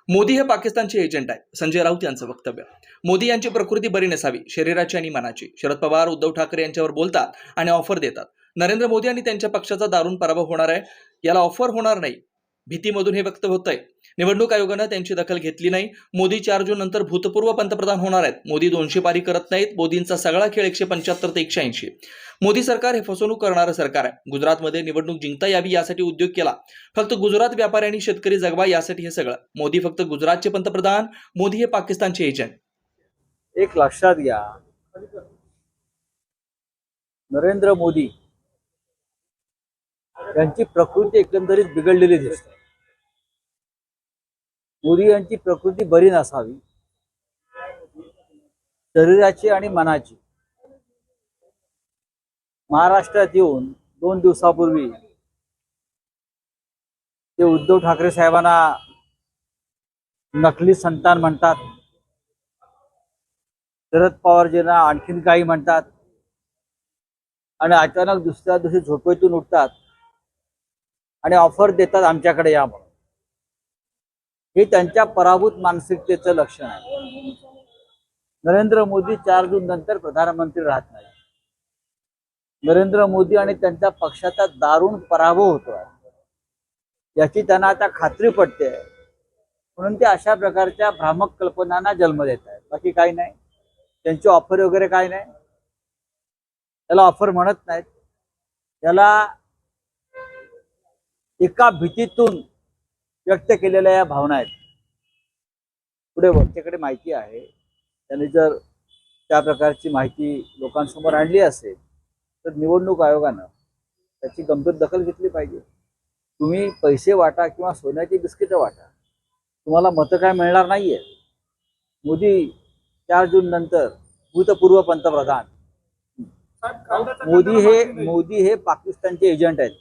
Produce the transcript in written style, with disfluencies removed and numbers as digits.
मोदी हे पाकिस्तानचे एजंट आहे, संजय राऊत यांचं वक्तव्य. मोदी यांची प्रकृती बरी नसावी, शरीराची आणि मनाची. शरद पवार उद्धव ठाकरे यांच्यावर बोलतात आणि ऑफर देतात. नरेंद्र मोदी आणि त्यांच्या पक्षाचा दारुण पराभव होणार आहे, याला ऑफर होणार नाही, भीतीमधून हे वक्तव्य होत आहे. निवडणूक आयोगानं त्यांची दखल घेतली नाही. मोदी 4 जून नंतर भूतपूर्व पंतप्रधान होणार आहेत. मोदी 200 पारी करत नाहीत. मोदींचा सगळा खेळ 175 ते 180. मोदी सरकार हे फसवणूक करणारं सरकार आहे. गुजरातमध्ये निवडणूक जिंकता यावी यासाठी उद्योग केला. फक्त गुजरात व्यापारी आणि शेतकरी जगवा यासाठी हे सगळं. मोदी फक्त गुजरातचे पंतप्रधान, मोदी हे पाकिस्तानचे एजंट. एक लक्षात घ्या, नरेंद्र मोदी यांची प्रकृती एकंदरीत बिघडलेली दिसते. मोदी यांची प्रकृती बरी नसावी, शरीराची आणि मनाची. महाराष्ट्रात येऊन 2 दिवसापूर्वी ते उद्धव ठाकरे साहेबांना नकली संतान म्हणतात, शरद पवारजींना आणखीन काही म्हणतात आणि अचानक दुसऱ्या दिवशी झोपेतून उठतात आणि ऑफर देतात आमच्याकडे या म्हणून. हे त्यांच्या पराभूत मानसिकतेचं लक्षण आहे. नरेंद्र मोदी 4 जून नंतर प्रधानमंत्री राहत नाही. नरेंद्र मोदी आणि त्यांच्या पक्षाचा दारुण पराभव होतो याची त्यांना आता खात्री पटते, म्हणून ते अशा प्रकारच्या भ्रामक कल्पनांना जन्म देत आहेत. बाकी काही नाही, त्यांची ऑफर वगैरे काही नाही. त्याला ऑफर म्हणत नाहीत, त्याला एका भीतीतून व्यक्त केलेल्या या भावना आहेत. पुढे वक्त्याकडे माहिती आहे, त्यांनी जर त्या प्रकारची माहिती लोकांसमोर आणली असेल तर निवडणूक आयोगानं त्याची गंभीर दखल घेतली पाहिजे. तुम्ही पैसे वाटा किंवा सोन्याची बिस्किटं वाटा, तुम्हाला मतं काय मिळणार नाहीये. मोदी 4 जून नंतर भूतपूर्व पंतप्रधान. मोदी हे पाकिस्तानचे एजंट आहेत.